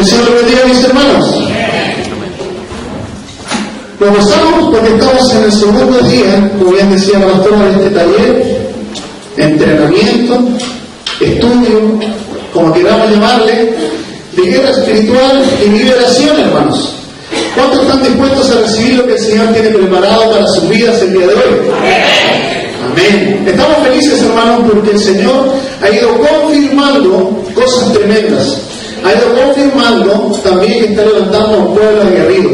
El Señor los bendiga, mis hermanos. Nos gozamos porque estamos en el segundo día, como bien decía la pastora, de este taller, entrenamiento, estudio, como queramos llamarle, de guerra espiritual y liberación, hermanos. ¿Cuántos están dispuestos a recibir lo que el Señor tiene preparado para sus vidas el día de hoy? Amén. Estamos felices, hermanos, porque el Señor ha ido confirmando cosas tremendas. Ha ido confirmando también que está levantando a un pueblo aguerrido.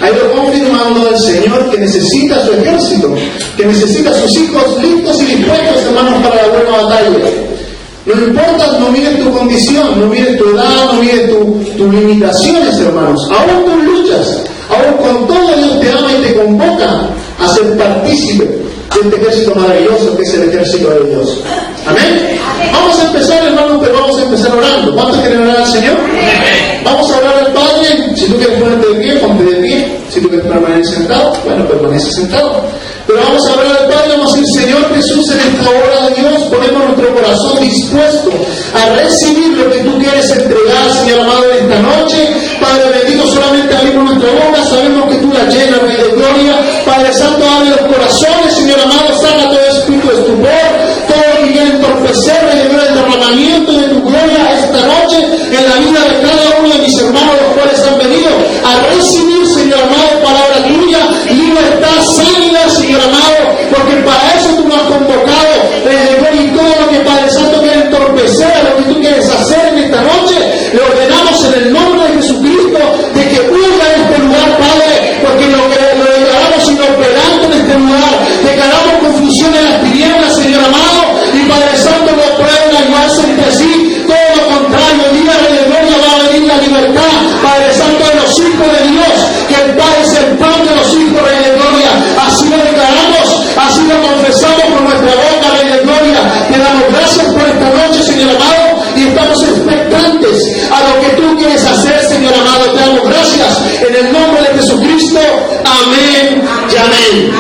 Ha ido confirmando el Señor que necesita su ejército, que necesita sus hijos listos y dispuestos, hermanos, para la buena batalla. No importa, no mires tu condición, no mires tu edad, no mires tus limitaciones, hermanos. Aún tú luchas, aún con todo Dios te ama y te convoca a ser partícipe de este ejército maravilloso que es el ejército de Dios. Amén. Vamos a empezar, hermanos, pero vamos a empezar orando. ¿Cuántos quieren orar al Señor? Vamos a orar al Padre. Si tú quieres ponerte de pie, ponte de pie. Si tú quieres permanecer sentado, bueno, permanece sentado. Pero vamos a orar al Padre, vamos a decir: Señor Jesús, en esta hora de Dios ponemos nuestro corazón dispuesto a recibir lo que tú quieres entregar, Señor amado, en esta noche. Padre bendito, solamente abrimos nuestra boca, sabemos que tú la llenas, Rey de Gloria. Padre Santo, abre los corazones, Señor amado, saca todo espíritu de estupor, todo lo que quiere entorpecer, Rey de Gloria, el derramamiento de tu gloria esta noche en la vida de cada uno de mis hermanos, los cuales han venido a recibir, Señor amado, palabra tuya, libertad, sanidad, Señor amado, porque para eso tú nos has convocado, Rey de Gloria, y todo lo que Padre Santo quiere entorpecer, lo que tú quieres hacer en esta noche, le ordenamos en el nombre de Jesucristo de que huya en este lugar, Padre, porque lo declaramos inoperante en este lugar, declaramos confusión en las tinieblas, Señor amado, y Padre Santo no pueden ayudarse entre sí, todo lo contrario, día Rey de Gloria va a venir la libertad, Padre Santo, de los hijos de Dios, que el Padre es el pan de los hijos, Rey de Gloria, así lo declaramos, así lo confesamos con nuestra boca, Rey de Gloria. Te damos gracias por esta noche, Señor amado, y estamos expectantes a lo que tú quieres hacer, Señor amado. Te damos gracias en el nombre de Jesucristo. Amén y amén.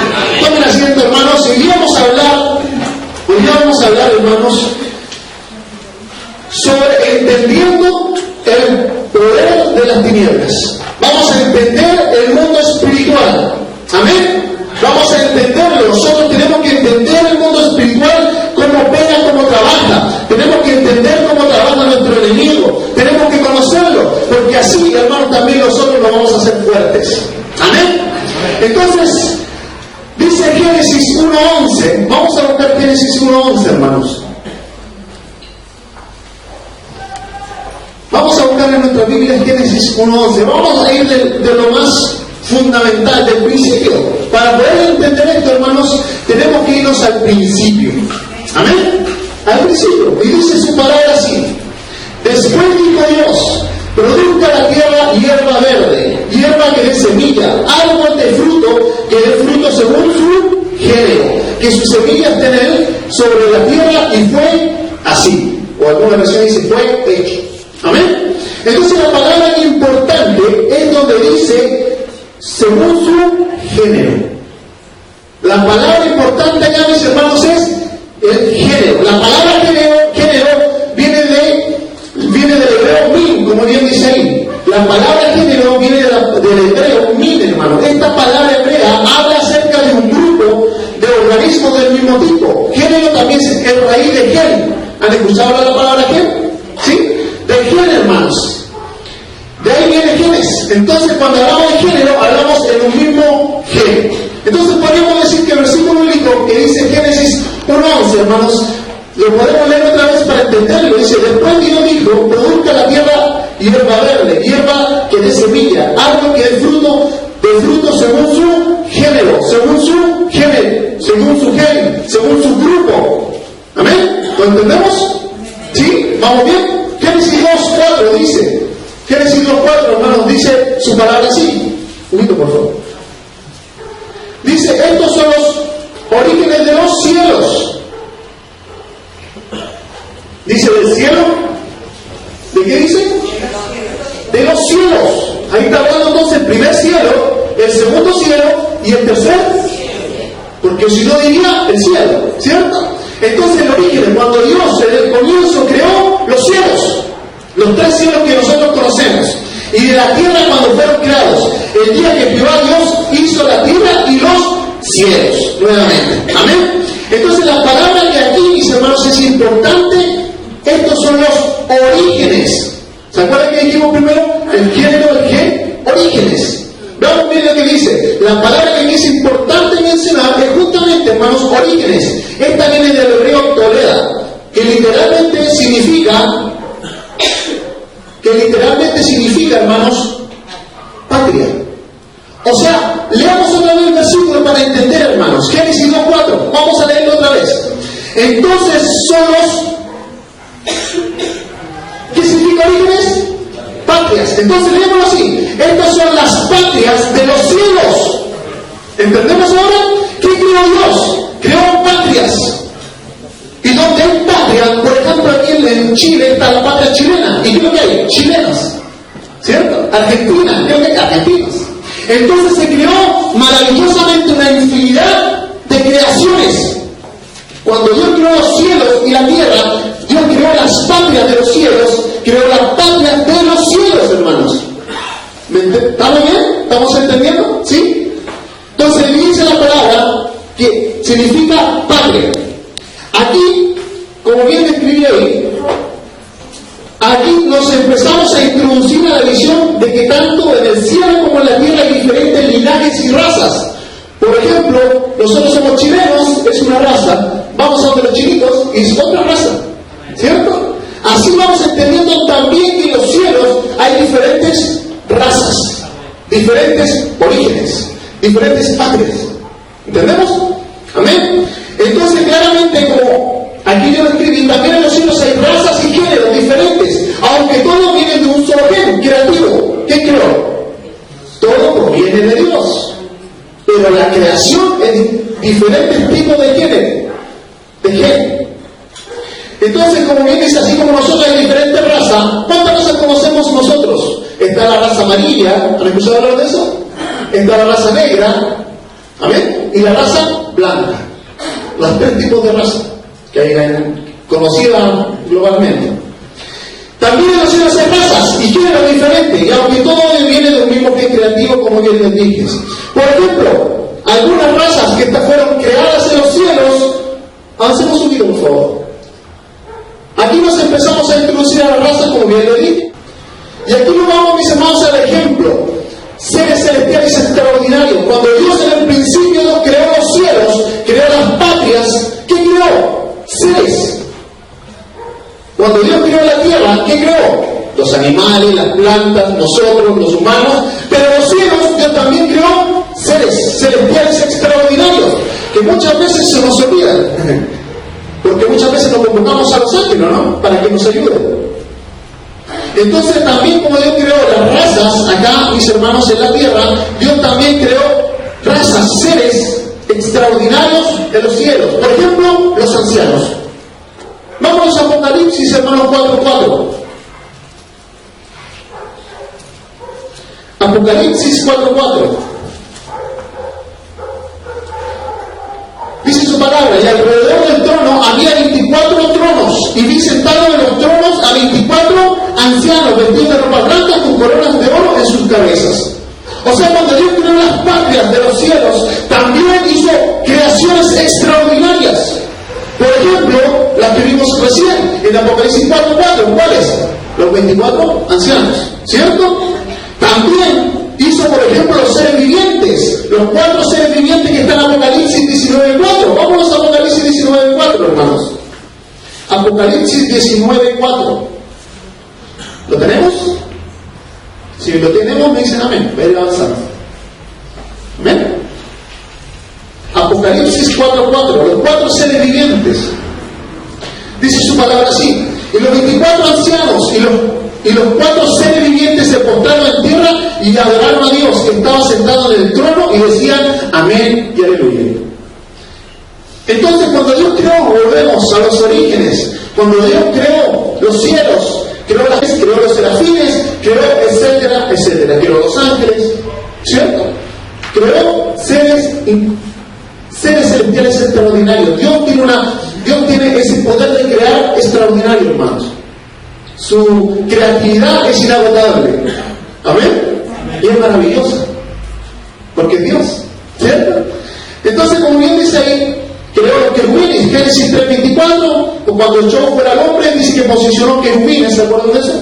Tomen asiento, hermanos, y hoy vamos a hablar, hermanos, sobre entendiendo el poder de las tinieblas. Vamos a entender el mundo espiritual. Amén. Vamos a entenderlo. Nosotros tenemos que entender el mundo espiritual, cómo opera, cómo trabaja. Tenemos que entender cómo trabaja nuestro enemigo. Tenemos que conocerlo, porque así, hermanos, también nosotros nos vamos a hacer fuertes. Amén. Entonces, dice Génesis 1:11. Vamos a buscar Génesis 1:11, hermanos. Vamos a buscar en nuestra Biblia Génesis 1:11. Vamos a ir de lo más fundamental, del principio. Para poder entender esto, hermanos, tenemos que irnos al principio. Amén. Al principio. Y dice su palabra así: después dijo Dios: produzca la tierra hierba verde, hierba que dé semilla, árbol de fruto que dé fruto según su género, que sus semillas estén en él sobre la tierra, y fue así. O alguna versión dice: fue hecho. Amén. Entonces la palabra importante es donde dice según su género. La palabra importante acá, mis hermanos, es el género. La palabra género viene del hebreo min, como bien dice ahí. La palabra género viene del hebreo min, hermano. Esta palabra hebrea habla acerca de un grupo de organismos del mismo tipo. Género también es el raíz de gen. ¿Han escuchado la palabra gen? ¿Sí? De gen, hermanos. De ahí viene genes. Entonces, cuando hablamos de género, hablamos en un mismo gen. Entonces, podríamos decir que el versículo bíblico que dice Génesis 1:11, hermanos, lo podemos leer otra vez para entenderlo. Dice: después Dios dijo: produzca la tierra hierba verde, hierba que dé semilla, árbol que dé fruto según su género, según su gen, según su grupo. ¿Amén? ¿Lo entendemos? ¿Sí? ¿Vamos bien? Génesis 2:4 dice. Génesis 2:4, hermanos, dice su palabra así. Un momento, por favor. Dice: estos son los orígenes de los cielos. Dice: del cielo. ¿De qué dice? De los cielos. Ahí está hablando entonces el primer cielo, el segundo cielo y el tercer. Porque si no diría el cielo, ¿cierto? Entonces el origen, cuando Dios en el comienzo creó los cielos, los tres cielos que nosotros conocemos, la tierra cuando fueron creados. El día que Jehová Dios hizo la tierra y los cielos, nuevamente. Amén. Entonces la palabra que aquí, mis hermanos, es importante. Estos son los orígenes. ¿Se acuerdan que dijimos primero? El género, el qué? Orígenes. Veamos bien lo que dice. La palabra que aquí es importante mencionar es justamente, hermanos, orígenes. Esta viene del hebreo toleda, que literalmente significa, hermanos, patria. O sea, leamos otra vez el versículo para entender, hermanos. Génesis 2:4. Vamos a leerlo otra vez. Entonces son los... ¿Qué significa orígenes? Patrias. Entonces leémoslo así. Estas son las patrias de los cielos. ¿Entendemos ahora? ¿Qué creó Dios? Creó patrias. Y donde hay patria, por ejemplo aquí en Chile está la patria chilena. ¿Y qué es lo que hay? Chilenas. ¿Cierto? Argentina. ¿Qué es lo que hay? Argentinas. Entonces se creó maravillosamente una infinidad de creaciones. Cuando Dios creó los cielos y la tierra, Dios creó las patrias de los cielos, creó las patrias de los cielos, hermanos. ¿Estamos bien? ¿Estamos entendiendo? ¿Sí? Entonces dice la palabra que significa patria. Aquí, como bien describí hoy, aquí nos empezamos a introducir a la visión de que tanto en el cielo como en la tierra hay diferentes linajes y razas. Por ejemplo, nosotros somos chilenos, es una raza, vamos a donde los chinitos y es otra raza, ¿cierto? Así vamos entendiendo también que en los cielos hay diferentes razas, diferentes orígenes, diferentes patrias. ¿Entendemos? Amén. Entonces, claramente, como aquí yo lo escribí, también en los cielos hay razas y géneros diferentes, aunque todos vienen de un solo gen creativo. ¿Qué creó? Todo proviene de Dios. Pero la creación es diferentes tipos de género. ¿De qué? Entonces, como bien dice, así como nosotros hay diferentes razas, ¿cuántas razas conocemos nosotros? Está la raza amarilla, ¿han escuchado hablar de eso? Está la raza negra, ¿amén? Y la raza blanca. Los tres tipos de raza que hay conocidas globalmente. También en los cielos hay razas y géneros diferentes, y aunque todo viene de un mismo gen creativo, como bien les dije. Por ejemplo, algunas razas que fueron creadas en los cielos, avancemos un poquito, por favor. Aquí nos empezamos a introducir a las razas, como bien le dije. Y aquí nos vamos, mis hermanos, al ejemplo. Seres celestiales extraordinarios. Cuando Dios en el principio creó los cielos, creó las patrias, ¿qué creó? Seres. Cuando Dios creó la tierra, ¿qué creó? Los animales, las plantas, nosotros, los humanos. Pero los cielos, Dios también creó seres celestiales extraordinarios, que muchas veces se nos olvidan. Porque muchas veces nos convocamos a los ángeles, ¿no? Para que nos ayuden. Entonces también como Dios creó las razas, acá mis hermanos en la tierra, Dios también creó razas, seres extraordinarios en los cielos. Por ejemplo, los ancianos. Vamos a Apocalipsis, hermanos 4:4. Apocalipsis 4:4. Dice su palabra, y alrededor del trono había 24 tronos, y vi sentados en los tronos a 24 ancianos vestidos de ropa blanca con coronas de oro en sus cabezas. O sea, cuando Dios creó las patrias de los cielos, también hizo creaciones extraordinarias. Por ejemplo, las que vimos recién en Apocalipsis 4:4, ¿cuáles? Los 24 ancianos, ¿cierto? También hizo, por ejemplo, los seres vivientes, los 4 seres vivientes que están en Apocalipsis 19:4. Vámonos a Apocalipsis 19:4, hermanos. Apocalipsis 19:4. ¿Lo tenemos? Si lo tenemos, me dicen amén. Voy a ir avanzando. ¿Amén? Apocalipsis 4:4. Los 4 seres vivientes. Dice su palabra así. Y los 24 ancianos y los 4 seres vivientes se postraron en tierra y adoraron a Dios que estaba sentado en el trono y decían amén y aleluya. Entonces, cuando Dios creó, volvemos a los orígenes. Cuando Dios creó los cielos, creó los serafines, creó etcétera, etcétera. Creó los ángeles, ¿cierto? Creó seres celestiales extraordinarios. Dios tiene ese poder de crear extraordinario, hermanos. Su creatividad es inagotable. Amén. Y es maravillosa, porque es Dios, ¿cierto? Entonces, como bien dice ahí, creó los querubines. Génesis 3:24, cuando echó fuera al hombre, dice que posicionó querubines, ¿se acuerdan de eso?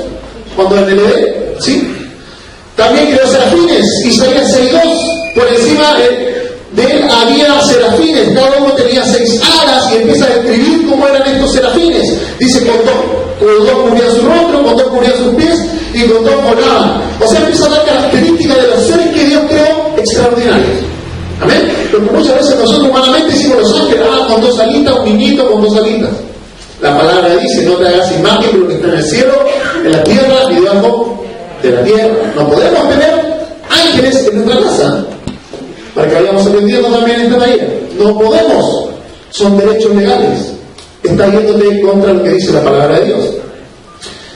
Cuando en el Edén, ¿sí? También creó serafines. Isaías 6:2, por encima de él había serafines, cada uno tenía 6 alas, y empieza a describir cómo eran estos serafines. Dice, con dos cubrían su rostro, con dos cubrían sus pies, y con dos volaban. O sea, empieza a dar características de los seres que Dios creó extraordinarios. Amén. Porque muchas veces nosotros humanamente decimos los ángeles, con 2 alitas, un niñito con 2 alitas. La palabra dice, no te hagas imagen de lo que está en el cielo, en la tierra, ni debajo de la tierra. No podemos tener ángeles en nuestra casa, para que vayamos aprendiendo también esta taller. No podemos, son derechos legales. Está yéndote contra lo que dice la palabra de Dios.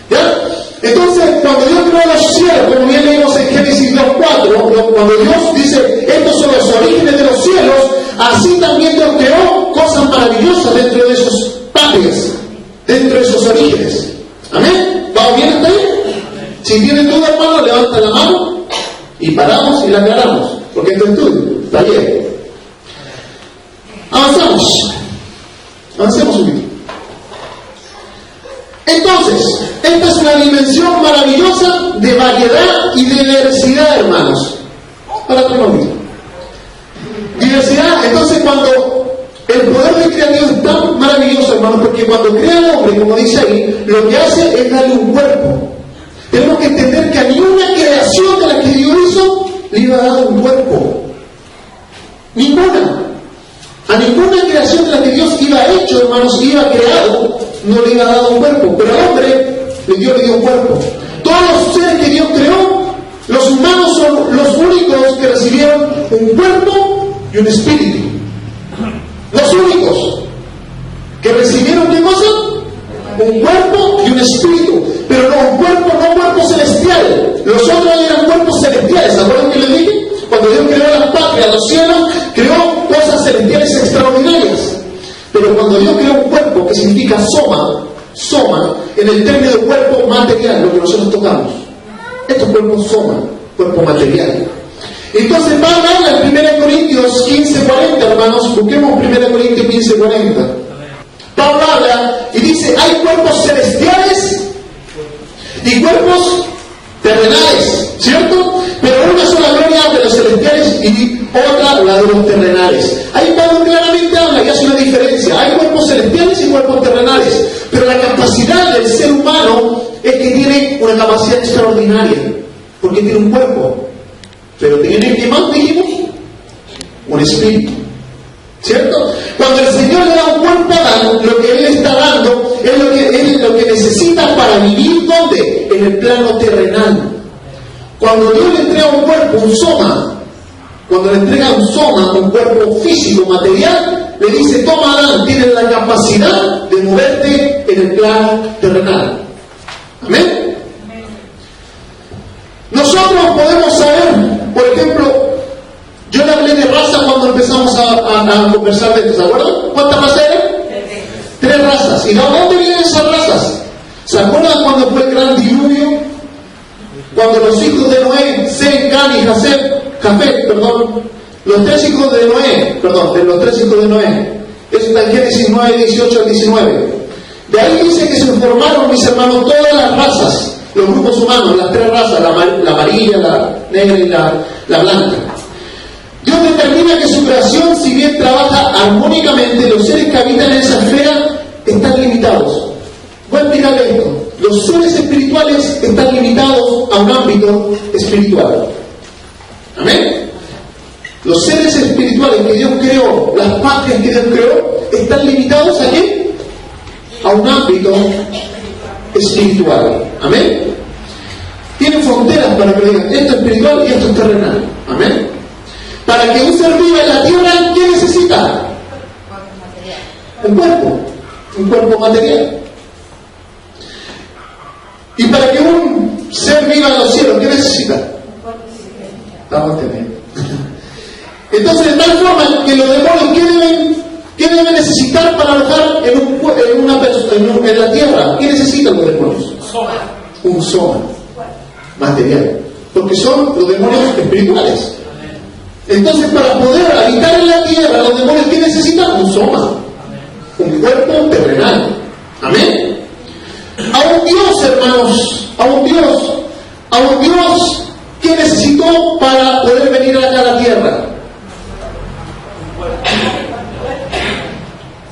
¿Ya? Entonces, cuando Dios creó los cielos, como bien leímos en Génesis 2:4, cuando Dios dice, estos son los orígenes de los cielos, así también Dios creó cosas maravillosas dentro de esos patrias, dentro de esos orígenes. ¿Amén? ¿Vamos bien hasta ahí? Si tienen duda, hermano, levanta la mano y paramos y la aclaramos, porque esto es estudio, taller. Avancemos un poquito. Entonces, esta es una dimensión maravillosa de variedad y diversidad, hermanos. Para otro momento. Diversidad, entonces cuando el poder del creativo es tan maravilloso, hermanos, porque cuando crea al hombre, como dice ahí, lo que hace es darle un cuerpo. Tenemos que entender que a ninguna creación de la que Dios hizo le iba a dar un cuerpo. Ninguna. A ninguna creación de la que Dios iba hecho, hermanos, iba creado, no le iba a dar un cuerpo. Pero al hombre, Dios le dio un cuerpo. Todos los seres que Dios creó, los humanos son los únicos que recibieron un cuerpo y un espíritu. Los únicos que recibieron, ¿qué cosa? Un cuerpo y un espíritu. Pero no un cuerpo celestial. Los otros eran cuerpos celestiales. ¿Se acuerdan que les dije? Cuando Dios creó las patrias, los cielos, creó cosas celestiales extraordinarias. Pero cuando Dios creó un cuerpo, que significa soma, en el término de cuerpo material, lo que nosotros tocamos. Estos cuerpos soma, cuerpo material. Entonces Pablo habla en 1 Corintios 15:40, hermanos, busquemos 1 Corintios 15:40. Pablo habla y dice, hay cuerpos celestiales y cuerpos terrenales, ¿cierto? Pero una sola gloria de los celestiales y otra la de los terrenales. Ahí Pablo claramente habla y hace una diferencia. Hay cuerpos celestiales y cuerpos terrenales, pero la capacidad del ser humano es que tiene una capacidad extraordinaria, porque tiene un cuerpo, pero tiene, ¿qué más dijimos? Un espíritu, ¿cierto? Cuando el Señor le da un cuerpo a Adán, lo que Él está dando es lo que necesita para vivir, ¿dónde? En el plano terrenal. Cuando Dios le entrega un cuerpo, un soma, cuando le entrega un soma, un cuerpo físico, material, le dice, toma Adán, tienes la capacidad de moverte en el plano terrenal. ¿Amén? Nosotros podemos saber, por ejemplo, yo le hablé de raza cuando empezamos a conversar de esto, ¿se acuerdan? ¿Cuántas razas eran? 3 razas. ¿Y de dónde vienen esas razas? ¿Se acuerdan cuando fue el gran diluvio? Cuando los hijos de Noé, Sem, Cam y Jafet, los 3 hijos de Noé, eso está en Génesis 9, 18 al 19. De ahí dice que se formaron, mis hermanos, todas las razas, los grupos humanos, las 3 razas, la amarilla, la negra y la blanca. Dios determina que su creación, si bien trabaja armónicamente, los seres que habitan en esa esfera están limitados. Voy a explicarle esto. Los seres espirituales están limitados a un ámbito espiritual. ¿Amén? Los seres espirituales que Dios creó, las patrias que Dios creó, están limitados ¿a qué? A un ámbito espiritual. ¿Amén? Tienen fronteras para que digan, esto es espiritual y esto es terrenal. ¿Amén? Para que un ser viva en la tierra, ¿qué necesita? Un cuerpo material. Y para que un ser viva en los cielos, ¿qué necesita? Vamos a tener. Entonces, de tal forma que los demonios, ¿qué deben necesitar para alojar en la tierra? ¿Qué necesitan los demonios? Un soma material. porque son los demonios espirituales. Entonces, para poder habitar en la tierra, los demonios, ¿qué necesitan? Un soma, un cuerpo terrenal. Amén. A un Dios, hermanos, a un Dios que necesitó para poder venir acá a la tierra.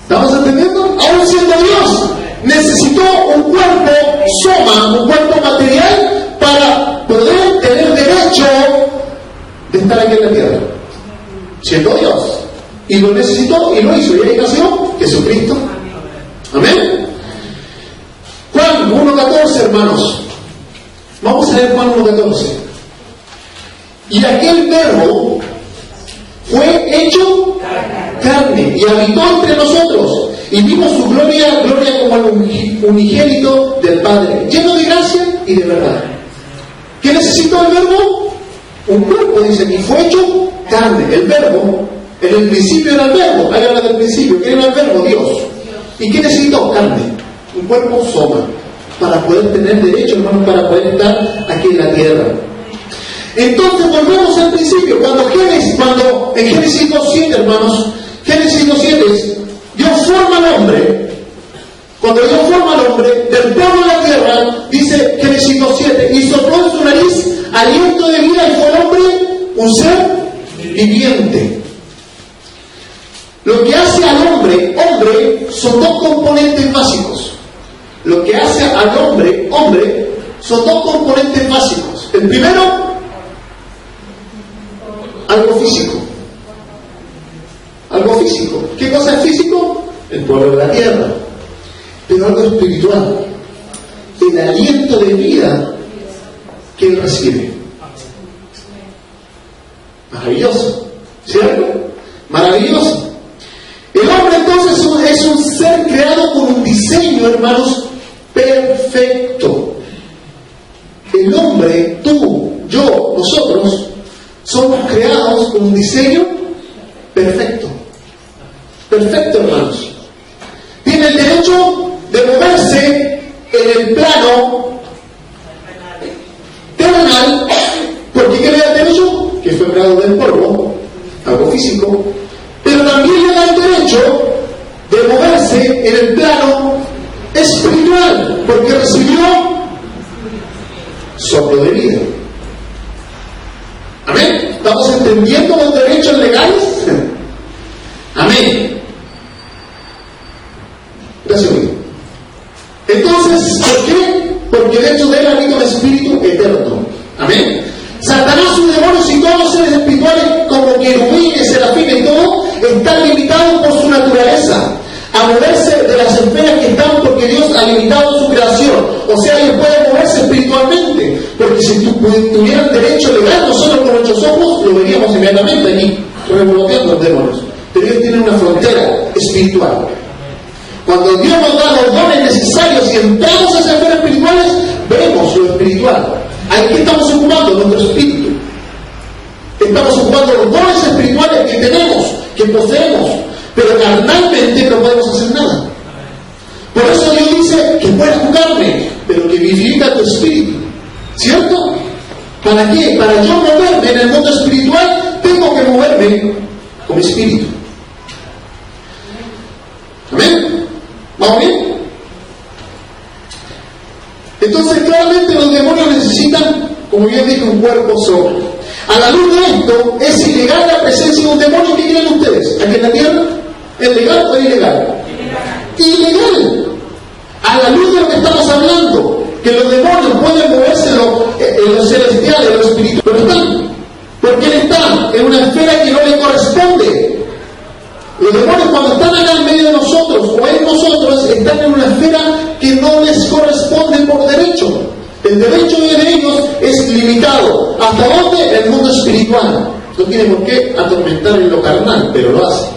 ¿Estamos entendiendo? Aún siendo Dios, necesitó un cuerpo soma, un cuerpo material, para poder tener derecho de estar aquí en la tierra, siendo Dios. Y lo necesitó y lo hizo, y ahí nació Jesucristo. Amén. Juan 1:14, hermanos. Vamos a leer Juan 1:14. Y aquel verbo fue hecho carne y habitó entre nosotros, y vimos su gloria como el unigénito del Padre, lleno de gracia y de verdad. ¿Qué necesitó el verbo? Un cuerpo, dice, y fue hecho carne. El verbo, en el principio era el verbo, ahí habla del principio. ¿Qué era el verbo? Dios. ¿Y qué necesitó? Carne. Un cuerpo soma, para poder tener derecho, hermanos, para poder estar aquí en la tierra. Entonces volvemos al principio, cuando en Génesis 2:7, hermanos, Génesis 2:7, Dios forma al hombre. Cuando Dios forma al hombre del polvo de la tierra, dice Génesis 2:7, y sopló en su nariz aliento de vida, y fue el hombre un ser viviente. Lo que hace al hombre son dos componentes básicos. Lo que hace al hombre son dos componentes básicos. El primero, algo físico. Algo físico. ¿Qué cosa es físico? El polvo de la tierra. Pero algo espiritual. El aliento de vida que él recibe. Maravilloso. ¿Cierto? Maravilloso. El hombre entonces es un ser creado con un diseño, hermanos, perfecto. El hombre, tú, yo, nosotros, somos creados con un diseño perfecto. Perfecto, hermanos. Tiene el derecho de moverse en el plano terrenal, porque ¿qué le da el derecho? Que fue creado del polvo, algo físico, pero también le da el derecho de moverse en el plano espiritual, porque recibió soplo de vida. Amén. ¿Estamos entendiendo los derechos legales? Amén. Gracias, amigo. Entonces, ¿por qué? Porque dentro de él habita un espíritu eterno. Amén. Satanás, sus demonios y todos los seres espirituales, como querubines, serafines y todo, están limitados por su naturaleza a moverse de las esferas que están, porque Dios ha limitado su creación. O sea, ellos pueden moverse espiritualmente, porque si tuvieran derecho legal, nosotros con nuestros ojos lo veríamos inmediatamente allí, revoloteando los demonios. Pero ellos tienen una frontera espiritual. Cuando Dios nos da los dones necesarios y entramos a esas esferas espirituales, vemos lo espiritual. ¿Ahí qué estamos ocupando? Nuestro espíritu. Estamos ocupando los dones espirituales que tenemos, que poseemos, pero carnalmente no podemos hacer nada. Por eso Dios dice que muera tu carne, pero que vivifica tu espíritu. ¿Cierto? ¿Para qué? Para yo moverme en el mundo espiritual, tengo que moverme con mi espíritu. ¿Amén? ¿Vamos bien? Entonces, claramente los demonios necesitan, como bien dije, un cuerpo solo. A la luz de esto, ¿es ilegal la presencia de un demonio? ¿Qué creen ustedes? ¿Aquí en la tierra? ¿Es legal o ilegal? Ilegal. A la luz de lo que estamos hablando, que los demonios pueden moverse en lo celestial, en lo espiritual, pero están. Porque él está en una esfera que no le corresponde. Los demonios, cuando están acá en medio de nosotros o en nosotros, están en una esfera que no les corresponde por derecho. El derecho de ellos es limitado. ¿Hasta dónde? En el mundo espiritual. No tiene por qué atormentar en lo carnal, pero lo hace.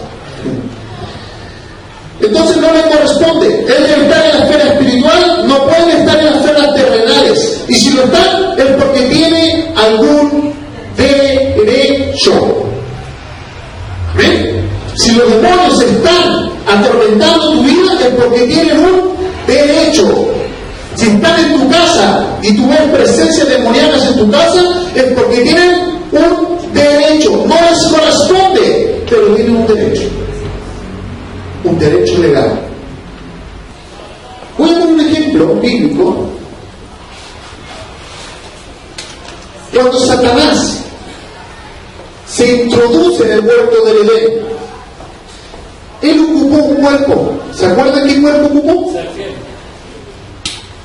Entonces no le corresponde. Él debe estar en la esfera espiritual, no puede estar en las esferas terrenales. Y si lo está, es porque tiene algún derecho. ¿Amén? Si los demonios están atormentando tu vida, es porque tienen un derecho. Si están en tu casa y tú ves presencias demoníacas en tu casa, es porque tienen un derecho. No les corresponde, pero tienen un derecho. Un derecho legal. Voy a poner un ejemplo bíblico. Cuando Satanás se introduce en el huerto del Edén, él ocupó un cuerpo. ¿Se acuerdan qué cuerpo ocupó?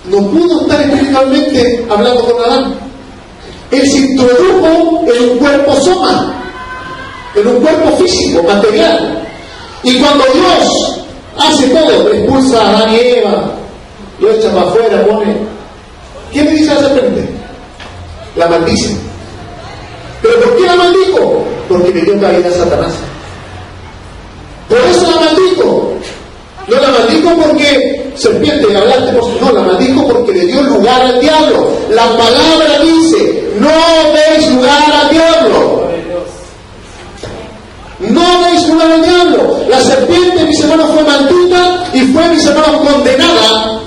No pudo estar espiritualmente hablando con Adán. Él se introdujo en un cuerpo soma, en un cuerpo físico, material. Y cuando Dios hace todo, expulsa a Adán y Eva, lo echa para afuera, pone. ¿Qué le dice a la serpiente? La maldice. ¿Pero por qué la maldijo? Porque le dio cabida a Satanás. Por eso la maldijo. No la maldijo porque serpiente, hablaste por su... No, la maldijo porque le dio lugar al diablo. La palabra dice: no deis lugar al diablo. No deis lugar al diablo. La serpiente, mis hermanos, fue maldita y fue, mis hermanos, condenada.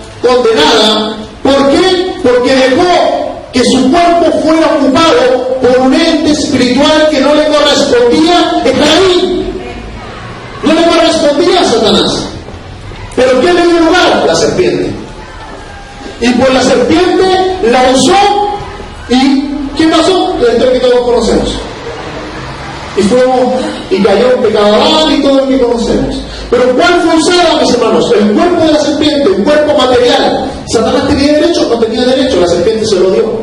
¿Por qué? Porque dejó que su cuerpo fuera ocupado por un ente espiritual que no le correspondía estar ahí. No le correspondía a Satanás. ¿Pero quién le dio lugar? La serpiente. Y pues la serpiente la usó. ¿Y qué pasó? La historia que todos conocemos. Y cayó en pecado Adán y todo lo que conocemos. Pero ¿cuál fue usada, mis hermanos? El cuerpo de la serpiente, un cuerpo material. ¿Satanás tenía derecho? No tenía derecho. La serpiente se lo dio.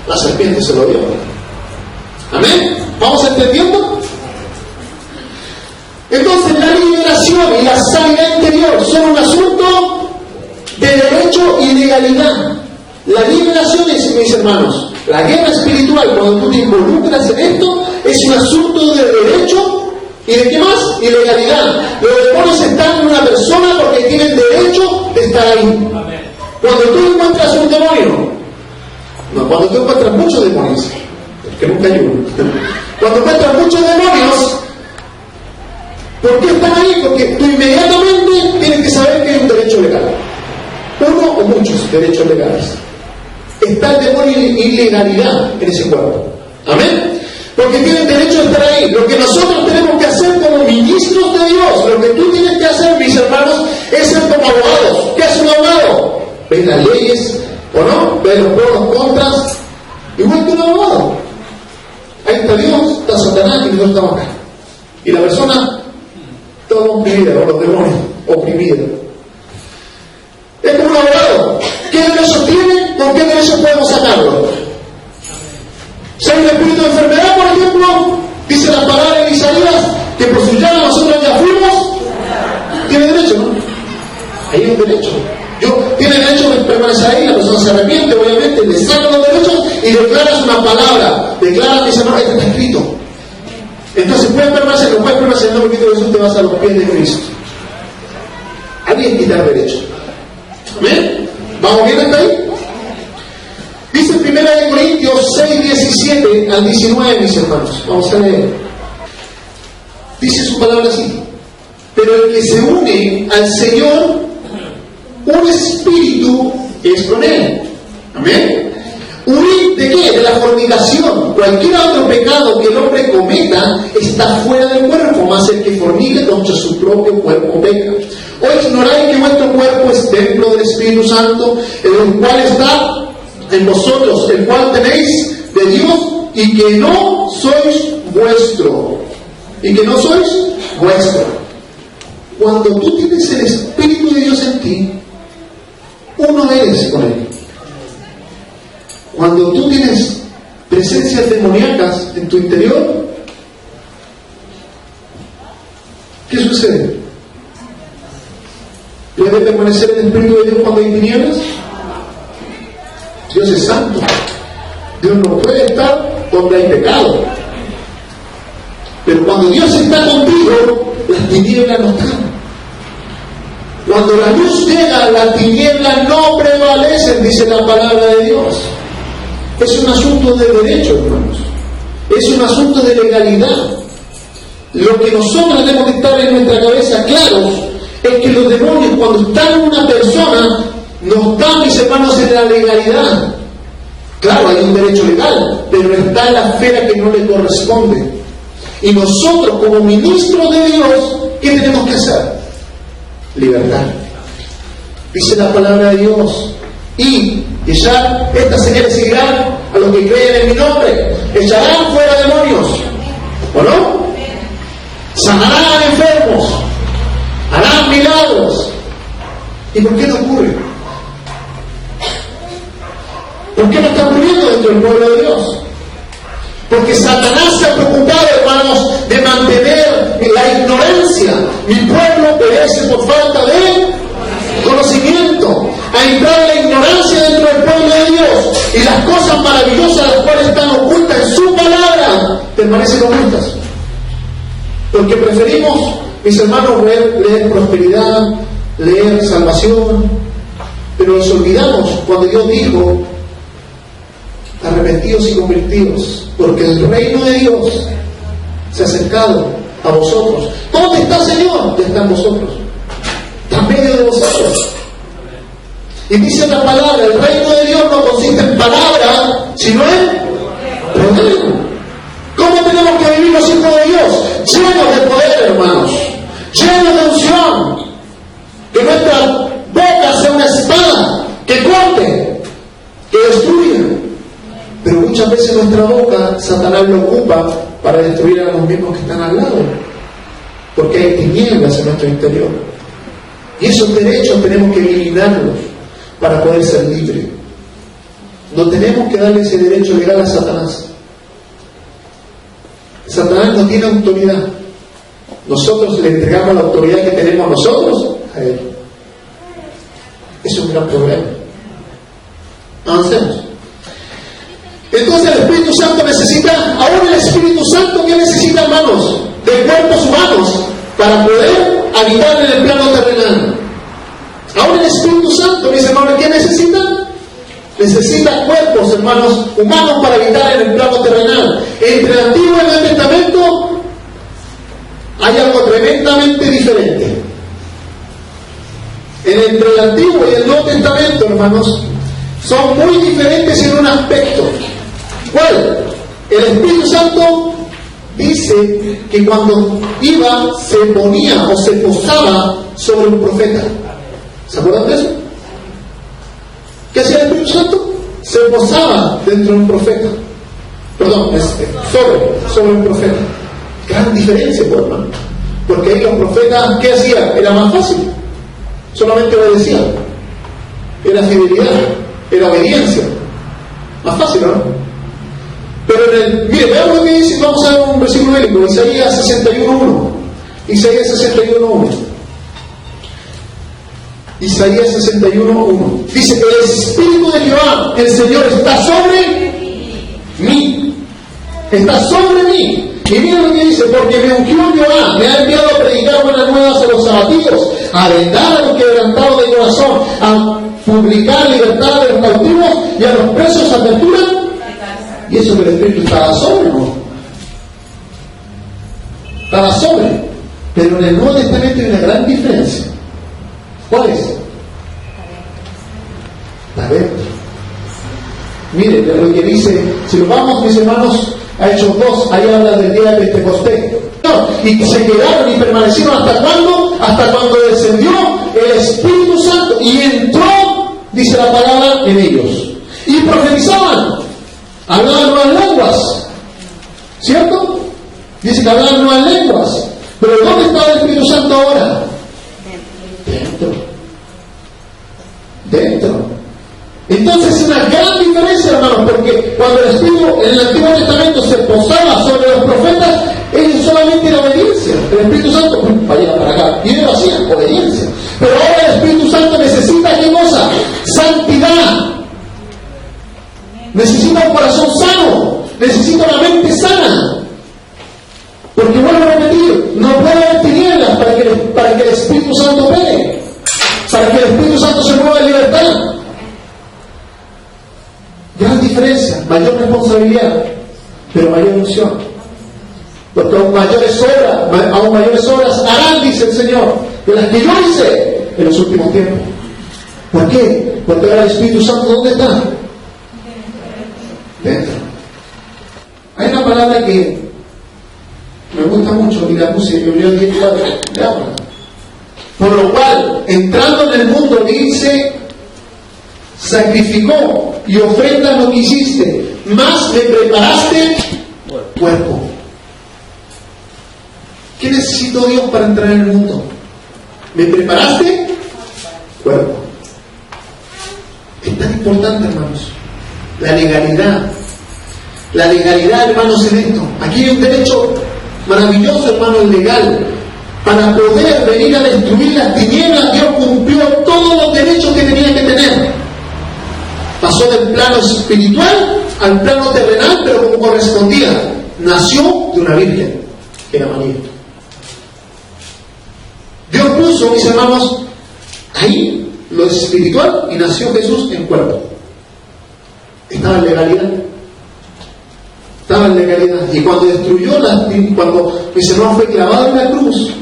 La serpiente se lo dio. ¿Amén? ¿Vamos entendiendo? Entonces la liberación y la sanidad interior son un asunto de derecho y legalidad. La liberación es, mis hermanos, la guerra espiritual, cuando tú te involucras en esto, es un asunto de derecho y de qué más, y legalidad. Los demonios están en una persona porque tienen derecho de estar ahí. Cuando tú encuentras un demonio, no, cuando tú encuentras muchos demonios, que nunca hay uno, cuando encuentras muchos demonios, ¿por qué están ahí? Porque tú inmediatamente tienes que saber que hay un derecho legal. Uno o muchos derechos legales. Está el demonio y ilegalidad en ese cuerpo. ¿Amén? Porque tienen derecho a estar ahí. Lo que nosotros tenemos que hacer como ministros de Dios, lo que tú tienes que hacer, mis hermanos, es ser como abogados. ¿Qué es un abogado? ¿Ves las leyes o no? ¿Ves los pros, los contras? Igual que un abogado. Ahí está Dios, está Satanás y nosotros estamos acá. Y la persona toda oprimida, o los demonios oprimidos. Es como un abogado. ¿Qué derechos tiene? ¿Con qué derechos podemos sacarlo? Si hay un espíritu de enfermedad, por ejemplo, dice la palabra en Isaías que por su llaga nosotros ya fuimos. Tiene derecho, ¿no? Ahí hay un derecho. Tiene derecho de permanecer ahí, la persona se arrepiente, obviamente, le sacan los derechos y declaras una palabra. Declaras que esa palabra está escrito. Entonces puedes permanecer, no puedes permanecer, no, porque Jesús te vas a los pies de Cristo. Alguien quitar derecho. ¿Amén? ¿Vamos bien hasta ahí? Dice 1 Corintios 6, 17 al 19, mis hermanos. Vamos a leer. Dice su palabra así: pero el que se une al Señor, un espíritu es con él. Amén. ¿Unir de qué? De la fornicación. Cualquier otro pecado que el hombre cometa está fuera del cuerpo, más el que fornica contra su propio cuerpo peca. ¿O ignoráis que vuestro cuerpo es templo del Espíritu Santo, el cual está en vosotros, el cual tenéis de Dios, y que no sois vuestro? Y que no sois vuestro. Cuando tú tienes el Espíritu de Dios en ti, uno eres con él. Cuando tú tienes presencias demoníacas en tu interior, ¿qué sucede? ¿Puede permanecer el Espíritu de Dios cuando hay tinieblas? Dios es santo. Dios no puede estar donde hay pecado. Pero cuando Dios está contigo, las tinieblas no están. Cuando la luz llega, las tinieblas no prevalecen, dice la palabra de Dios. Es un asunto de derecho, hermanos. Es un asunto de legalidad. Lo que nosotros tenemos que estar en nuestra cabeza claros es que los demonios, cuando están en una persona, no están, mis hermanos, en la legalidad. Claro, hay un derecho legal, pero está en la esfera que no le corresponde. Y nosotros, como ministros de Dios, ¿qué tenemos que hacer? Libertad. Dice la palabra de Dios. Y ya estas señales seguirán a los que creen en mi nombre. Echarán fuera demonios. ¿O no? Sanarán enfermos. Harán milagros. ¿Y por qué no ocurre? ¿Por qué no está ocurriendo dentro del pueblo de Dios? Porque Satanás se ha preocupado, hermanos, de mantener la ignorancia. Mi pueblo perece por falta de conocimiento. A entrar la ignorancia dentro del pueblo de Dios. Y las cosas maravillosas las cuales están ocultas en su palabra permanecen ocultas. Porque preferimos, mis hermanos, leer prosperidad, leer salvación, pero nos olvidamos cuando Dios dijo: arrepentidos y convertidos, porque el reino de Dios se ha acercado a vosotros. ¿Dónde está, Señor? Ya está en vosotros, está en medio de vosotros. Y dice la palabra: el reino de Dios no consiste en palabra, sino en poder. ¿Cómo tenemos que vivir los hijos de Dios? Llenos de poder, hermanos, llenos de unción. Que nuestra boca sea una espada que corte, que destruya. Pero muchas veces nuestra boca, Satanás lo ocupa para destruir a los mismos que están al lado. Porque hay tinieblas en nuestro interior. Y esos derechos tenemos que eliminarlos para poder ser libres. No tenemos que darle ese derecho legal a Satanás. Satanás no tiene autoridad. Nosotros le entregamos la autoridad que tenemos nosotros a él. Es un gran problema. Avancemos. Entonces el Espíritu Santo necesita, aún el Espíritu Santo, ¿qué necesita, hermanos? De cuerpos humanos para poder habitar en el plano terrenal. Aún el Espíritu Santo, mis hermanos, ¿qué necesita? Necesita cuerpos, hermanos, humanos para habitar en el plano terrenal. Entre el Antiguo y el Nuevo Testamento hay algo tremendamente diferente. Entre el Antiguo y el Nuevo Testamento, hermanos, son muy diferentes en un aspecto. ¿Cuál? El Espíritu Santo dice que cuando iba, se ponía o se posaba sobre un profeta. ¿Se acuerdan de eso? ¿Qué hacía el Espíritu Santo? Se posaba dentro de un profeta. Perdón, sobre un profeta. Gran diferencia, pues, hermano. Porque ahí los profetas, ¿qué hacían? Era más fácil. Solamente obedecían. Era fidelidad, era obediencia. Más fácil, ¿no? Pero mire, veamos lo que dice. Vamos a ver un versículo bíblico. Isaías 61:1. Isaías 61:1. Isaías 61:1. Dice: el Espíritu de Jehová, el Señor, está sobre mí. Está sobre mí. Y miren lo que dice: porque me ungió Jehová, me ha enviado a predicar buenas nuevas a los abatidos, a vendar a los quebrantados de corazón, a publicar libertad de los cautivos y a los presos apertura. Y eso que el Espíritu estaba sobre, ¿no? Estaba sobre. Pero en el Nuevo Testamento hay una gran diferencia. ¿Cuál es? La dentro. Miren lo que dice, si lo vamos, mis hermanos, a Hechos 2, ahí habla del día de Pentecostés. Y se quedaron y permanecieron ¿hasta cuándo? Hasta cuando descendió el Espíritu Santo y entró, dice la palabra, en ellos. Y profetizaban, hablaban nuevas lenguas, ¿cierto? Dice que hablaban nuevas lenguas. Pero ¿dónde está el Espíritu Santo ahora? Dentro. Entonces es una gran diferencia, hermanos, porque cuando el Espíritu en el Antiguo Testamento se posaba sobre los profetas, ellos solamente era obediencia. El Espíritu Santo, vaya para acá, y ellos hacían obediencia. Pero ahora el Espíritu Santo necesita, ¿qué cosa? Santidad. Necesita un corazón sano, necesita una mente sana. Porque vuelvo a repetir, no puede haber tinieblas para que el Espíritu Santo pegue, para que el Espíritu Santo se mueva en libertad. Gran diferencia, mayor responsabilidad, pero mayor unción. Porque aún mayores obras harán, dice el Señor, de las que yo hice en los últimos tiempos. ¿Por qué? Porque ahora el Espíritu Santo, ¿dónde está? palabra que me gusta mucho y la puse en Hebreos 10:4. Veámosla. Por lo cual, entrando en el mundo, dice, sacrificó y ofrenda no quisiste, más me preparaste cuerpo. ¿Qué necesitó Dios para entrar en el mundo? Me preparaste cuerpo. Es tan importante, hermanos, la legalidad. La legalidad, hermanos, en esto. Aquí hay un derecho maravilloso, hermanos, legal. Para poder venir a destruir las tinieblas, Dios cumplió todos los derechos que tenía que tener. Pasó del plano espiritual al plano terrenal, pero como correspondía. Nació de una virgen, que era María. Dios puso, mis hermanos, ahí lo espiritual y nació Jesús en cuerpo. Estaba en legalidad. Estaba en legalidad. Y cuando cuando mis hermanos fue clavado en la cruz,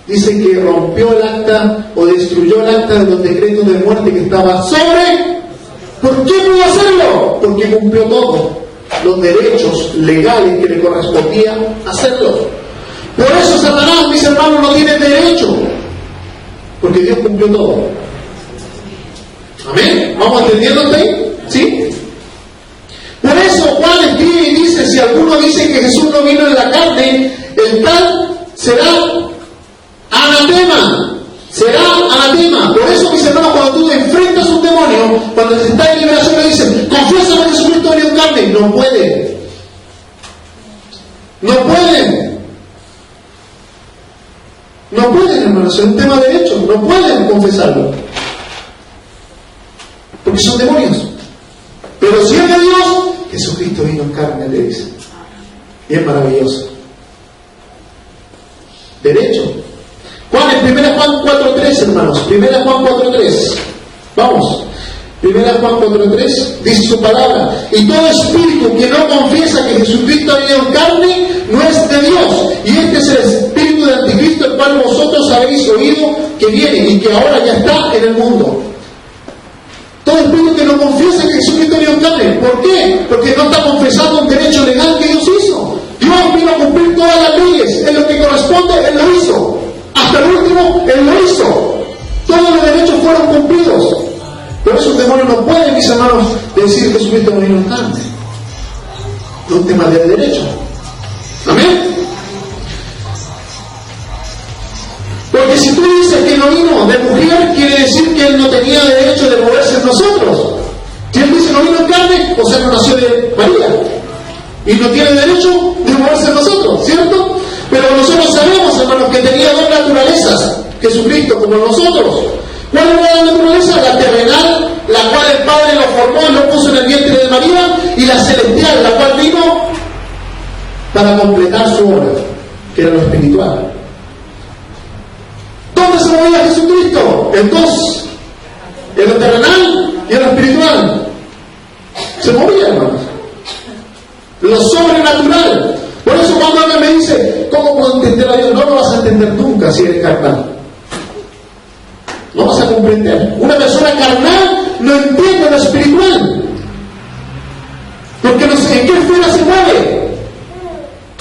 dice que rompió el acta o destruyó el acta de los decretos de muerte que estaba sobre. ¿Por qué pudo hacerlo? Porque cumplió todos los derechos legales que le correspondía hacerlo. Por eso Satanás, mis hermanos, no tiene derecho, porque Dios cumplió todo. Amén. ¿Vamos entendiendo hasta ahí? ¿Sí? Por eso Juan escribe y dice, si alguno dice que Jesús no vino en la carne, el tal será anatema. Será anatema. Por eso, mis hermanos, cuando tú enfrentas un demonio, cuando se está en liberación, le dicen, confiesa que Jesucristo vino en carne. No pueden. No pueden. No pueden, hermanos. Es un tema de derecho. No pueden confesarlo. Porque son demonios. Pero si es de Dios, Jesucristo vino en carne, le dice. Y es maravilloso. Derecho. Juan, en 1 Juan 4:3, hermanos. 1 Juan 4:3. Vamos. 1 Juan 4:3 dice su palabra. Y todo espíritu que no confiesa que Jesucristo ha venido en carne, no es de Dios. Y este es el espíritu del anticristo, el cual vosotros habéis oído que viene y que ahora ya está en el mundo. Todo espíritu que no confiesa que Jesucristo vino en carne. ¿Por qué? Porque no está confesando un derecho legal que Dios hizo. Dios vino a cumplir todas las leyes. En lo que corresponde, Él lo hizo. Hasta el último, Él lo hizo. Todos los derechos fueron cumplidos. Por eso los demonios no pueden, mis hermanos, decir que Jesucristo no vino en carne. Es un tema de derecho. Amén. Porque si tú dices que no vino de mujer, quiere decir que Él no tenía derecho de moverse en nosotros. Si Él dice no vino en carne, o sea, no nació de María. Y no tiene derecho de moverse en nosotros, ¿cierto? Pero nosotros sabemos, hermanos, que tenía dos naturalezas, Jesucristo como nosotros. ¿Cuál era la naturaleza? La terrenal, la cual el Padre lo formó y lo puso en el vientre de María, y la celestial, la cual vino para completar su obra, que era lo espiritual. ¿Dónde se movía Jesucristo? En dos, en lo terrenal y en lo espiritual. Se movía, hermanos. Lo sobrenatural. Por eso cuando alguien me dice, ¿cómo puedo entender a Dios? No lo vas a entender nunca si eres carnal. No vas a comprender. Una persona carnal no entiende lo espiritual. Porque no sé en qué esfera se mueve.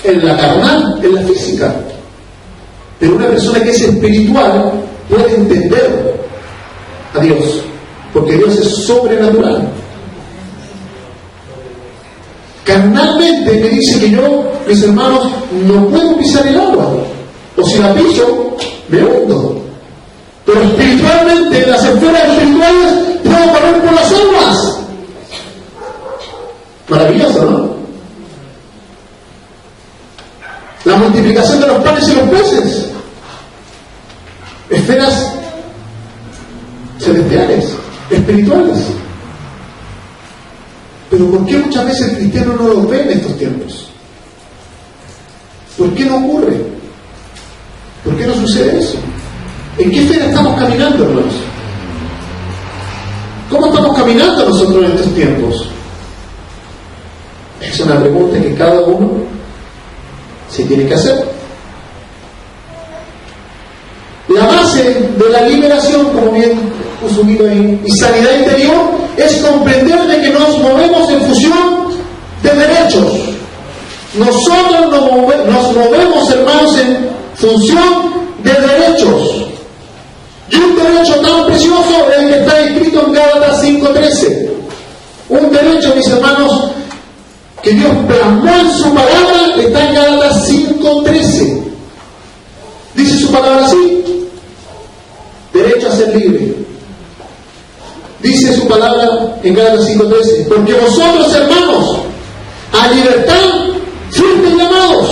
En la carnal, en la física. Pero una persona que es espiritual puede entender a Dios. Porque Dios es sobrenatural. Carnalmente me dice que yo, mis hermanos, no puedo pisar el agua. O si la piso, me hundo. Pero espiritualmente, en las esferas espirituales, puedo correr por las aguas. Maravilloso, ¿no? La multiplicación de los panes y los peces. Esferas celestiales, espirituales. Pero ¿por qué muchas veces el cristiano no lo ve en estos tiempos? ¿Por qué no ocurre? ¿Por qué no sucede eso? ¿En qué esfera estamos caminando, hermanos? ¿Cómo estamos caminando nosotros en estos tiempos? Es una pregunta que cada uno se tiene que hacer. La base de la liberación, como bien puso Guido ahí, y sanidad interior, es comprender de que nos movemos en función de derechos. nosotros nos movemos, hermanos, en función de derechos. Y un derecho tan precioso es el que está escrito en Gálatas 5:13. Un derecho, mis hermanos, que Dios plasmó en su palabra, está en Gálatas 5:13. Dice su palabra así: derecho a ser libre. Dice su palabra en Gálatas 5:13: porque vosotros, hermanos, a libertad fuisteis llamados.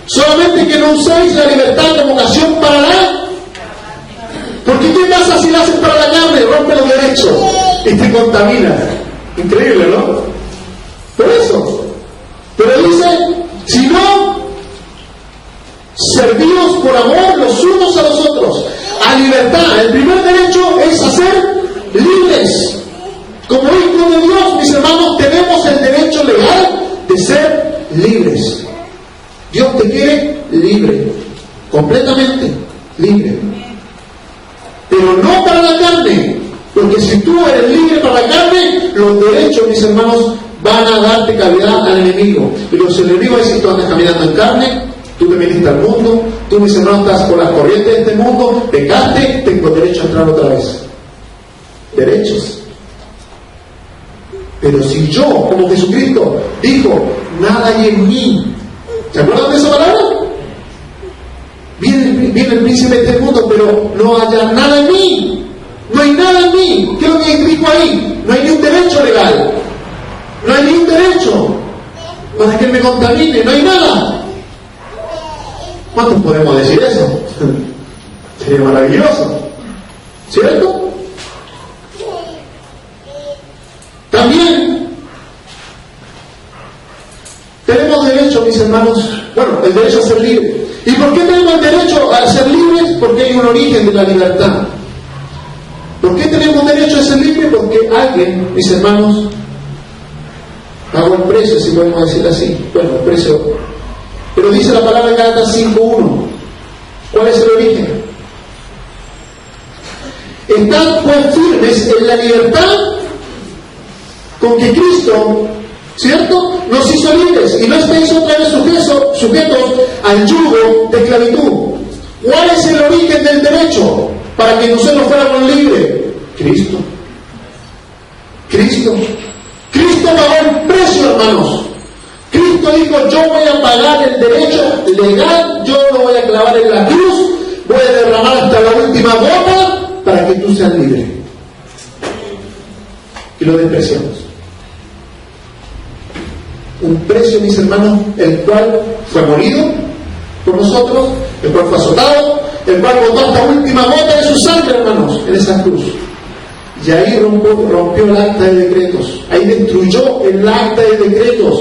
Solamente que no uséis la libertad como ocasión para la... Porque ¿qué pasa si la haces para la carne? Rompe los derechos y te contamina. Increíble, ¿no? Por eso. Pero dice, si no, servíos por amor los unos a los otros. A libertad. El primer derecho es a ser libres. Como hijos de Dios, mis hermanos, tenemos el derecho legal de ser libres. Dios te quiere libre, completamente libre. Pero no para la carne, porque si tú eres libre para la carne, los derechos, mis hermanos, van a darte cavidad al enemigo. Y los enemigos dicen: tú andas caminando en carne, tú te viniste al mundo, tú, mis hermanos, estás por las corrientes de este mundo, pecaste, tengo derecho a entrar otra vez. Derechos. Pero si yo, como Jesucristo dijo, nada hay en mí, ¿se acuerdan de esa palabra? Viene el príncipe de este mundo, pero no haya nada en mí. No hay nada en mí. ¿Qué es lo que dijo ahí? No hay ni un derecho legal. No hay ni un derecho para que me contamine. No hay nada. ¿Cuántos podemos decir eso? Sería maravilloso, ¿cierto? También tenemos derecho, mis hermanos, el derecho a ser libres. ¿Y por qué tenemos el derecho a ser libres? Porque hay un origen de la libertad. ¿Por qué tenemos derecho a ser libres? Porque alguien, mis hermanos, pagó el precio, si podemos decir así. El precio. Pero dice la palabra en Gálatas 5:1. ¿Cuál es el origen? Estad pues firmes en la libertad con que Cristo, ¿cierto?, nos hizo libres, y no estéis otra vez sujetos al yugo de esclavitud. ¿Cuál es el origen del derecho para que nosotros fuéramos libres? Cristo. Cristo pagó el precio, hermanos. Cristo dijo: yo voy a pagar el derecho legal, yo lo voy a clavar en la cruz, voy a derramar hasta la última gota para que tú seas libre. Y lo despreciamos. Un precio, mis hermanos, el cual fue molido por nosotros, el cual fue azotado, el cual botó hasta última gota de su sangre, hermanos, en esa cruz. Y ahí rompió el acta de decretos. Ahí destruyó el acta de decretos.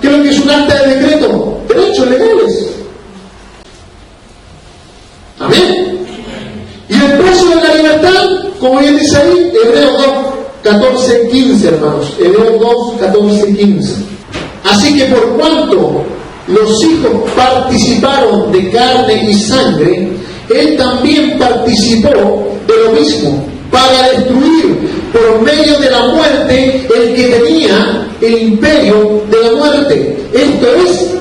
¿Qué es lo que es un acta de decreto? Derechos legales. Amén. Y el precio de la libertad, como bien dice ahí, Hebreos 2:14-15, hermanos. Hebreos 2:14-15. Así que por cuanto los hijos participaron de carne y sangre, él también participó de lo mismo, para destruir por medio de la muerte el que tenía el imperio de la muerte, esto es,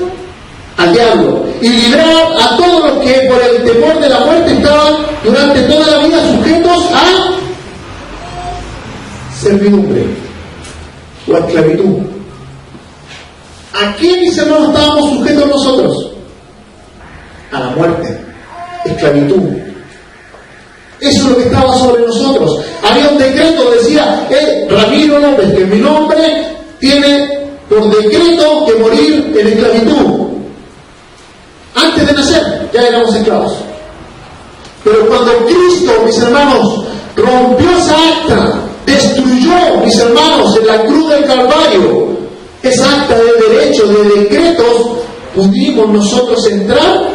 al diablo, y librar a todos los que por el temor de la muerte estaban durante toda la vida sujetos a servidumbre o a esclavitud. ¿A qué, mis hermanos, estábamos sujetos nosotros? A la muerte, esclavitud. Eso es lo que estaba sobre nosotros. Había un decreto que decía: Ramiro López, que es mi nombre, tiene por decreto que morir en esclavitud. Antes de nacer ya éramos esclavos. Pero cuando Cristo, mis hermanos, rompió esa acta, destruyó, mis hermanos, en la cruz del Calvario, esa acta de derechos, de decretos, pudimos nosotros entrar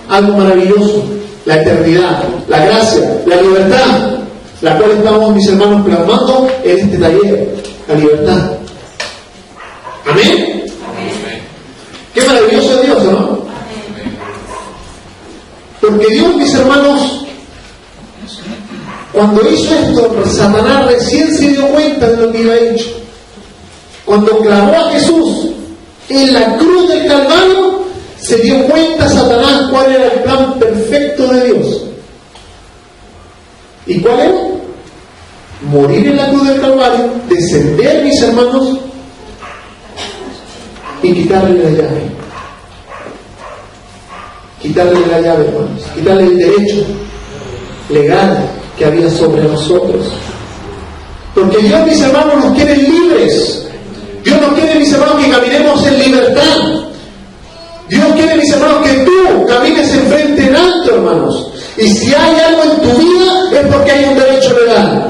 a algo maravilloso: la eternidad, la gracia, la libertad, la cual estamos, mis hermanos, plasmando en este taller, la libertad. ¿Amén? Amén. Qué maravilloso es Dios, ¿no? Porque Dios, mis hermanos, cuando hizo esto, Satanás recién se dio cuenta de lo que iba hecho. Cuando clamó a Jesús, En la cruz del Calvario se dio cuenta Satanás cuál era el plan perfecto de Dios. ¿Y cuál era? Morir en la cruz del Calvario, descender, mis hermanos, y quitarle la llave. Quitarle la llave, hermanos. Quitarle el derecho legal que había sobre nosotros. Porque Dios, mis hermanos, nos quiere libres. Dios nos quiere, mis hermanos, que caminemos en libertad. Dios quiere, mis hermanos, que tú camines en frente en alto, hermanos. Y si hay algo en tu vida, es porque hay un derecho legal.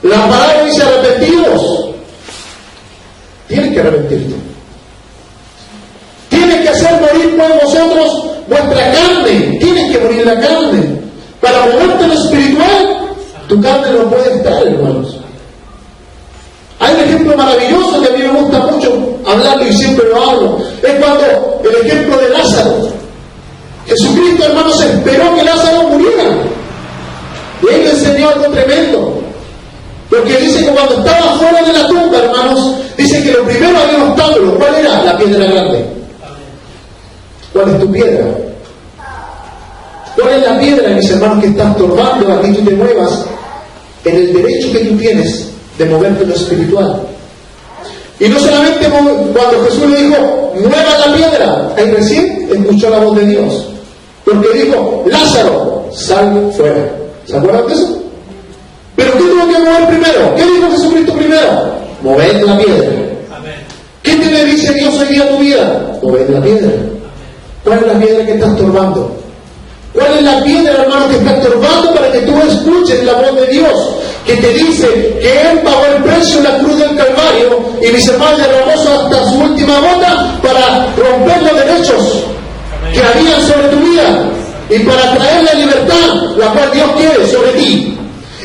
La palabra dice arrepentidos. Tienes que arrepentirte. Tienes que hacer morir por vosotros vuestra carne. Tienes que morir la carne. Para moverte en lo espiritual, tu carne no puede estar, hermanos. Hay un ejemplo maravilloso que a mí me gusta mucho hablarlo y siempre lo hablo. Es cuando el ejemplo de Lázaro. Jesucristo, hermanos, esperó que Lázaro muriera. Y él le enseñó algo tremendo. Porque dice que cuando estaba fuera de la tumba, hermanos, dice que lo primero había un obstáculo. ¿Cuál era? La piedra grande. ¿Cuál es tu piedra? ¿Cuál es la piedra, mis hermanos, que está estorbando a que tú te muevas en el derecho que tú tienes de moverte en lo espiritual? Y no solamente cuando Jesús le dijo, mueva la piedra, ahí recién escuchó la voz de Dios. Porque dijo, Lázaro, sal fuera. ¿Se acuerdan de eso? Pero ¿qué tuvo que mover primero? ¿Qué dijo Jesucristo primero? Moved la piedra. ¿Qué te dice Dios hoy día a tu vida? Moved la piedra. ¿Cuál es la piedra que está estorbando? ¿Cuál es la piedra, hermano, que está estorbando para que tú escuches la voz de Dios? Que te dice que Él pagó el precio en la cruz del Calvario y mis hermanos derramó hasta su última gota para romper los derechos que habían sobre tu vida y para traer la libertad, la cual Dios quiere sobre ti.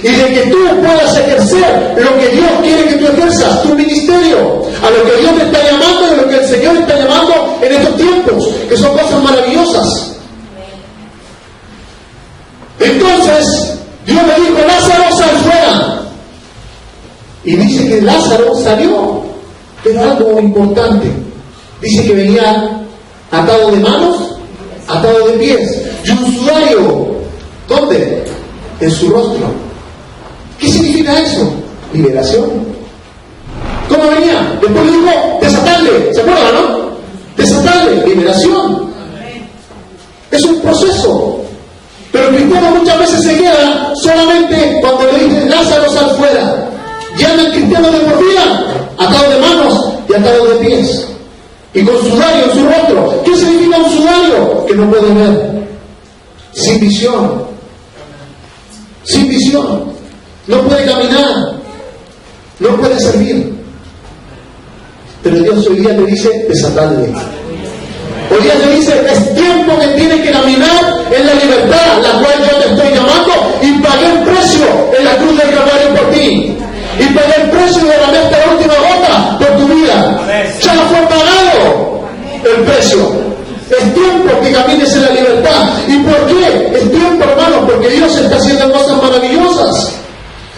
Y de que tú puedas ejercer lo que Dios quiere que tú ejerzas, tu ministerio, a lo que Dios te está llamando y a lo que el Señor está llamando en estos tiempos, que son cosas maravillosas. Entonces, Dios le dijo, Lázaro, sal fuera. Y dice que Lázaro salió, pero algo importante. Dice que venía atado de manos, atado de pies, y un sudario. ¿Dónde? En su rostro. ¿Qué significa eso? Liberación. ¿Cómo venía? Después le dijo, desatarle. ¿Se acuerdan, no? Desatarle. Liberación. Es un proceso. Pero el cristiano muchas veces se queda solamente cuando le dicen Lázaro, sal fuera. Ya el cristiano de por vida, atado de manos y atado de pies. Y con sudario en su rostro. ¿Qué significa un sudario? Que no puede ver. Sin visión. Sin visión. No puede caminar. No puede servir. Pero Dios hoy día te dice desatarle. Hoy día te dice, es tiempo que tienes que caminar en la libertad, la cual yo te estoy llamando, y pagué el precio en la cruz del Calvario por ti. Y pagué el precio y derramé hasta la última gota por tu vida. Ya no fue pagado el precio. Es tiempo que camines en la libertad. ¿Y por qué? Es tiempo, hermanos, porque Dios está haciendo cosas maravillosas.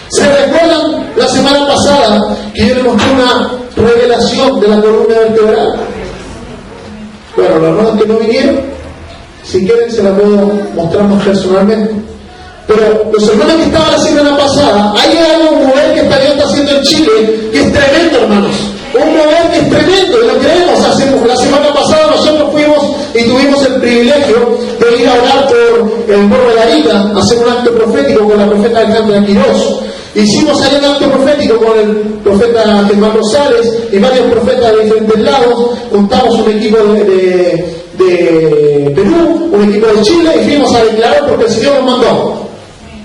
¿Se recuerdan la semana pasada que yo les mostré una revelación de la columna vertebral? Bueno, los hermanos que no vinieron, si quieren se la puedo mostrar más personalmente. Pero los hermanos que estaban la semana pasada, hay un mover que Dios está haciendo en Chile, que es tremendo, hermanos. Un mover que es tremendo, y lo creemos. La semana pasada nosotros fuimos y tuvimos el privilegio de ir a orar por el Morro de la Rica, hacer un acto profético con la profeta Alejandra Quirós. Hicimos ahí un acto profético con el profeta Germán Rosales y varios profetas de diferentes lados. Juntamos un equipo de Perú, un equipo de Chile y fuimos a declarar porque el Señor nos mandó.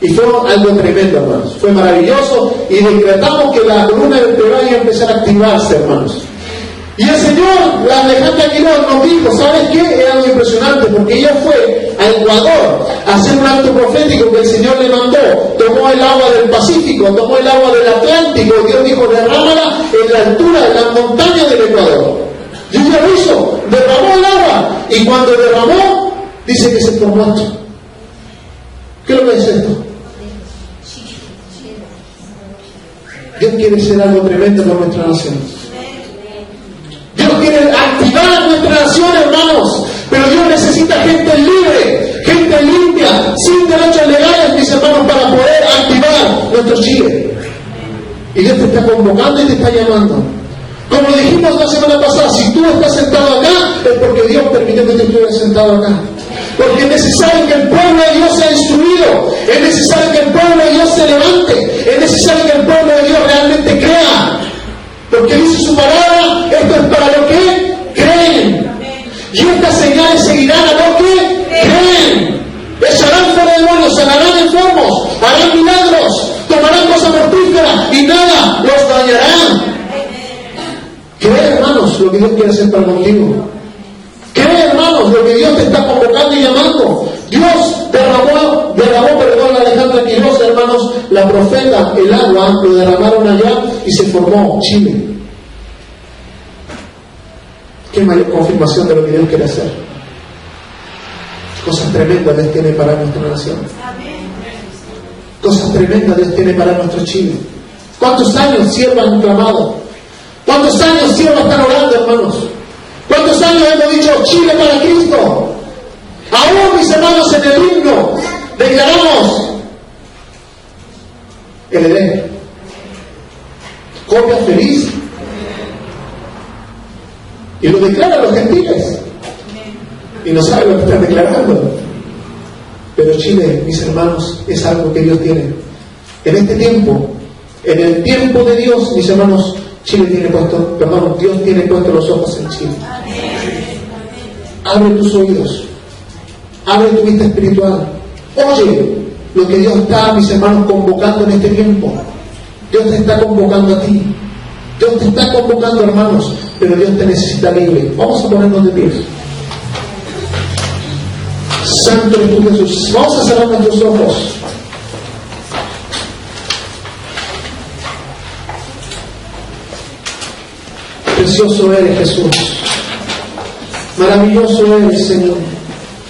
Y fue algo tremendo, hermanos. Fue maravilloso y decretamos que la columna vertebral iba a empezar a activarse, hermanos. Y el Señor, la Alejandra Quirós, nos dijo, ¿sabes qué? Era algo impresionante porque ella fue a Ecuador a hacer un acto profético que el Señor le mandó. Tomó el agua del Pacífico, tomó el agua del Atlántico, y Dios dijo, derrámala en la altura de las montañas del Ecuador. Y ella lo hizo, derramó el agua, y cuando derramó, dice que se formó esto. ¿Qué es lo que es esto? Dios quiere hacer algo tremendo por nuestra nación. Dios quiere activar nuestra nación, hermanos. Pero Dios necesita gente libre, gente limpia, sin derechos legales, mis hermanos, para poder activar nuestro Chile. Y Dios te está convocando y te está llamando. Como dijimos la semana pasada, si tú estás sentado acá, es porque Dios permitió que tú estuvieras sentado acá. Porque es necesario que el pueblo de Dios sea instruido, es necesario que el pueblo de Dios se levante, es necesario que el pueblo de Dios realmente crea. Porque dice su palabra, esto es para los que creen. Y estas señales seguirán a los que creen. Echarán fuera demonios, sanarán enfermos, harán milagros, tomarán cosas mortíferas y nada los dañará. Cree, hermanos, lo que Dios quiere hacer para contigo. Cree, hermanos, lo que Dios te está convocando y llamando. Dios derramó, perdón, a Alejandra Quiroz, hermanos, la profeta, el agua, lo derramaron allá y se formó Chile. ¿Qué mayor confirmación de lo que Dios quiere hacer? Cosas tremendas Dios tiene para nuestra nación. Cosas tremendas Dios tiene para nuestro Chile. ¿Cuántos años siervos han clamado? ¿Cuántos años siervos están orando, hermanos? ¿Cuántos años hemos dicho Chile para Cristo? Aún, mis hermanos, en el himno declaramos el Edén. Copia feliz. Y lo declaran los gentiles. Y no saben lo que están declarando. Pero Chile, mis hermanos, es algo que Dios tiene. En este tiempo, en el tiempo de Dios, mis hermanos, Chile tiene puesto, perdón, Dios tiene puesto los ojos en Chile. Abre tus oídos. Abre tu vista espiritual. Oye lo que Dios está, mis hermanos, convocando en este tiempo. Dios te está convocando a ti. Dios te está convocando, hermanos, pero Dios te necesita libre. Vamos a ponernos de pie. Santo es tú, Jesús. Vamos a cerrar nuestros ojos. Precioso eres, Jesús. Maravilloso eres, Señor.